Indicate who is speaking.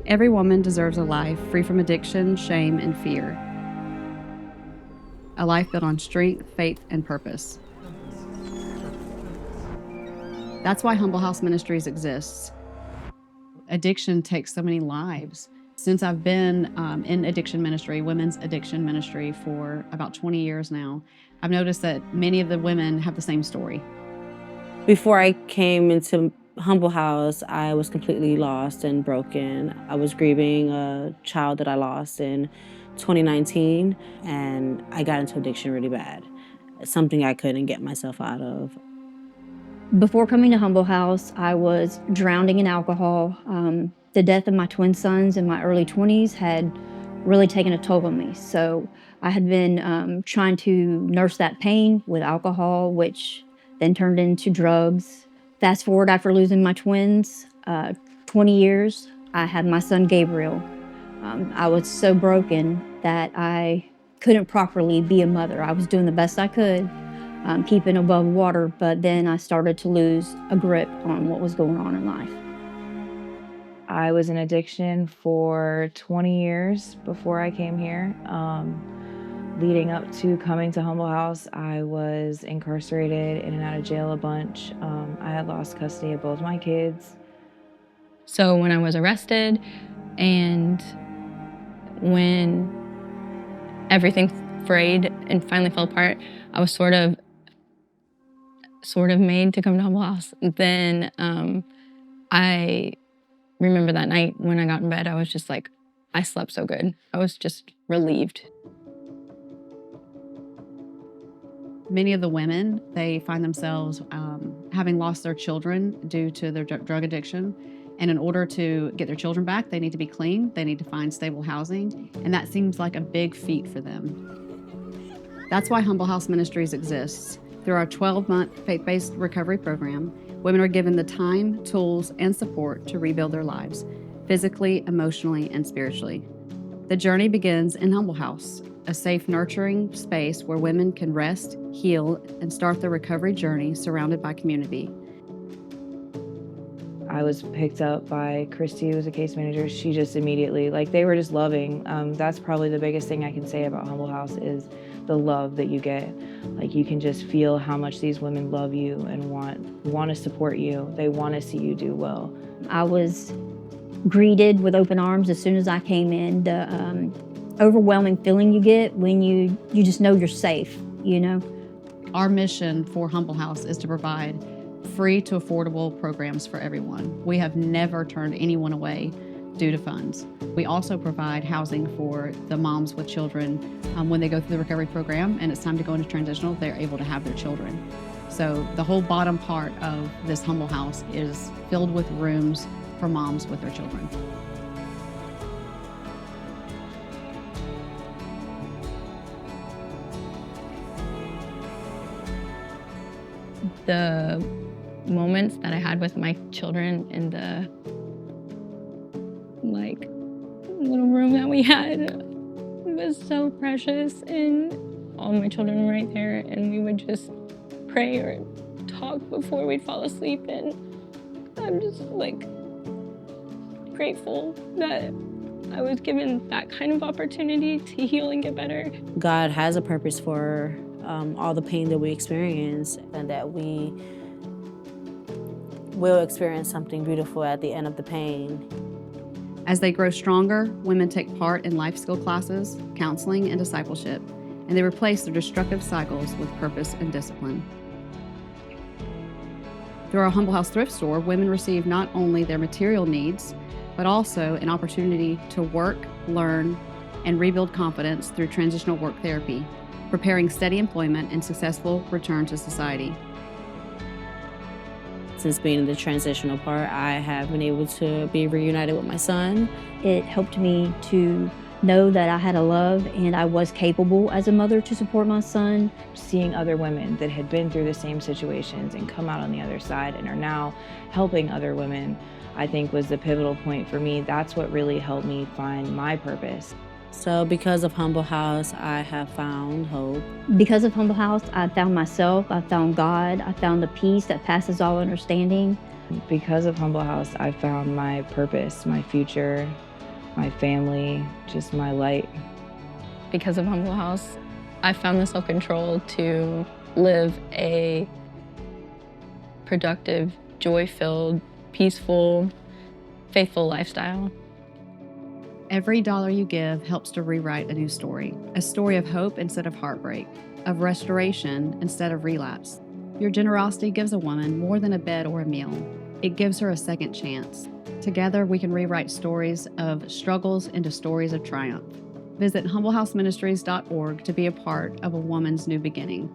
Speaker 1: Every woman deserves a life free from addiction, shame, and fear. A life built on strength, faith, and purpose. That's why Humble House Ministries exists. Addiction takes so many lives. Since I've been in addiction ministry, women's addiction ministry, for about 20 years now, I've noticed that many of the women have the same story.
Speaker 2: Before I came into Humble House, I was completely lost and broken. I was grieving a child that I lost in 2019, and I got into addiction really bad. It's something I couldn't get myself out of.
Speaker 3: Before coming to Humble House, I was drowning in alcohol. The death of my twin sons in my early 20s had really taken a toll on me. So I had been trying to nurse that pain with alcohol, which then turned into drugs. Fast forward, after losing my twins, 20 years, I had my son Gabriel. I was so broken that I couldn't properly be a mother. I was doing the best I could, keeping above water, but then I started to lose a grip on what was going on in life.
Speaker 4: I was in addiction for 20 years before I came here. Leading up to coming to Humble House, I was incarcerated, in and out of jail a bunch. I had lost custody of both my kids.
Speaker 5: So when I was arrested and when everything frayed and finally fell apart, I was sort of made to come to Humble House. Then I remember that night when I got in bed, I was just like, I slept so good. I was just relieved.
Speaker 1: Many of the women, they find themselves having lost their children due to their drug addiction. And in order to get their children back, they need to be clean, they need to find stable housing, and that seems like a big feat for them. That's why Humble House Ministries exists. Through our 12-month faith-based recovery program, women are given the time, tools, and support to rebuild their lives, physically, emotionally, and spiritually. The journey begins in Humble House, a safe, nurturing space where women can rest, heal, and start their recovery journey surrounded by community.
Speaker 4: I was picked up by Christy, who was a case manager. She just immediately, they were just loving. That's probably the biggest thing I can say about Humble House is the love that you get. You can just feel how much these women love you and want to support you. They want to see you do well.
Speaker 3: I was greeted with open arms as soon as I came in. The overwhelming feeling you get when you just know you're safe, you know?
Speaker 1: Our mission for Humble House is to provide free to affordable programs for everyone. We have never turned anyone away due to funds. We also provide housing for the moms with children when they go through the recovery program and it's time to go into transitional, they're able to have their children. So the whole bottom part of this Humble House is filled with rooms for moms with their children.
Speaker 5: The moments that I had with my children in the little room that we had was so precious, and all my children were right there, and we would just pray or talk before we'd fall asleep, and I'm just grateful that I was given that kind of opportunity to heal and get better.
Speaker 2: God has a purpose for all the pain that we experience, and that we will experience something beautiful at the end of the pain.
Speaker 1: As they grow stronger, women take part in life skill classes, counseling, and discipleship, and they replace their destructive cycles with purpose and discipline. Through our Humble House thrift store, women receive not only their material needs, but also an opportunity to work, learn, and rebuild confidence through transitional work therapy, preparing steady employment and successful return to society.
Speaker 2: Since being in the transitional part, I have been able to be reunited with my son.
Speaker 3: It helped me to know that I had a love and I was capable as a mother to support my son.
Speaker 4: Seeing other women that had been through the same situations and come out on the other side and are now helping other women, I think was the pivotal point for me. That's what really helped me find my purpose.
Speaker 2: So because of Humble House, I have found hope.
Speaker 3: Because of Humble House, I found myself, I found God, I found the peace that passes all understanding.
Speaker 4: Because of Humble House, I found my purpose, my future, my family, just my light.
Speaker 5: Because of Humble House, I found the self-control to live a productive, joy-filled, peaceful, faithful lifestyle.
Speaker 1: Every dollar you give helps to rewrite a new story, a story of hope instead of heartbreak, of restoration instead of relapse. Your generosity gives a woman more than a bed or a meal. It gives her a second chance. Together, we can rewrite stories of struggles into stories of triumph. Visit humblehouseministries.org to be a part of a woman's new beginning.